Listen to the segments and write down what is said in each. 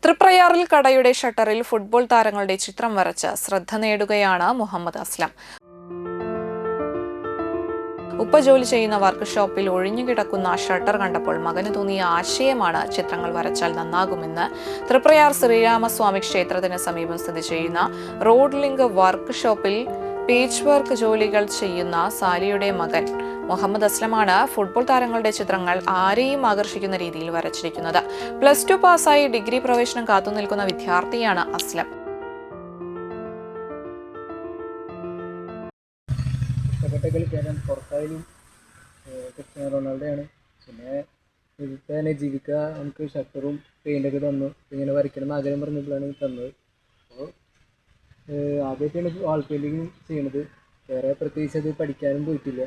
തൃപ്രയാറിൽ കടയുടെ ഷട്ടറിൽ ഫുട്ബോൾ താരങ്ങളുടെ ചിത്രം വരച്ച് ശ്രദ്ധ നേടുകയാണ് മുഹമ്മദ് അസ്ലം. ഉപ്പ ജോലി ചെയ്യുന്ന വർക്ക്ഷോപ്പിൽ ഒഴിഞ്ഞുകിടക്കുന്ന ഷട്ടർ കണ്ടപ്പോൾ മകന് തോന്നിയ ആശയമാണ് ചിത്രങ്ങൾ വരച്ചാൽ നന്നാകുമെന്ന് തൃപ്രയാർ ശ്രീരാമസ്വാമി ക്ഷേത്രത്തിന് സമീപം സ്ഥിതി ചെയ്യുന്ന റോഡ് ലിങ്ക് വർക്ക്ഷോപ്പിൽ പേച്ച് വർക്ക് ജോലികൾ ചെയ്യുന്ന സാലിയുടെ മകൻ മുഹമ്മദ് അസ്ലമാണ് ഫുട്ബോൾ താരങ്ങളുടെ ചിത്രങ്ങൾ ആരെയും ആകർഷിക്കുന്ന രീതിയിൽ വരച്ചിരിക്കുന്നത്. +2 പാസ്സായി ഡിഗ്രി പ്രവേശനം കാത്തുനിൽക്കുന്ന വിദ്യാർത്ഥിയാണ് അസ്ലം. ക്രിസ്ത്യാനോ റൊണാൾഡോയാണ്. പിന്നെ ഇതിൽ തന്നെ ജീവിക്കുക നമുക്ക് ഷട്ടറും പെയിൻ്റൊക്കെ തന്നു. ഇങ്ങനെ വരയ്ക്കണം എന്ന് ആഗ്രഹം പറഞ്ഞപ്പോഴാണ് തന്നത്. അപ്പോൾ ആദ്യമായിട്ടാണ് വാൾ പെയിൻറ്റിങ് ചെയ്യണത്. വേറെ പ്രത്യേകിച്ച് അത് പഠിക്കാനും പോയിട്ടില്ല.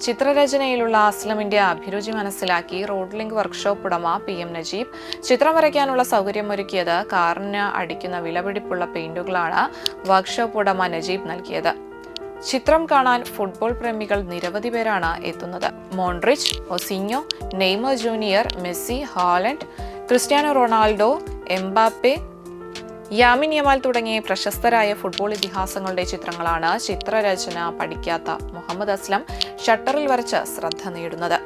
ചിത്രരചനയിലുള്ള അസ്ലമിന്റെ അഭിരുചി മനസ്സിലാക്കി റോഡ് ലിങ്ക് വർക്ക്ഷോപ്പ് ഉടമ PM നജീബ് ചിത്രം വരയ്ക്കാനുള്ള സൗകര്യമൊരുക്കിയത്. കാറിന് അടിക്കുന്ന വിലപിടിപ്പുള്ള പെയിന്റുകളാണ് വർക്ക്ഷോപ്പ് ഉടമ നജീബ് നൽകിയത്. ചിത്രം കാണാൻ ഫുട്ബോൾ പ്രേമികൾ നിരവധി പേരാണ് എത്തുന്നത്. മോൺട്രിച്ച്, ഒസിഞ്ഞോ, Neymar junior, Messi, Haaland, Cristiano Ronaldo, Mbappe, Lamine Yamal തുടങ്ങിയ പ്രശസ്തരായ ഫുട്ബോൾ ഇതിഹാസങ്ങളുടെ ചിത്രങ്ങളാണ് ചിത്രരചന പഠിക്കാത്ത മുഹമ്മദ് അസ്ലം ഷട്ടറിൽ വരച്ച് ശ്രദ്ധ നേടുന്നത്.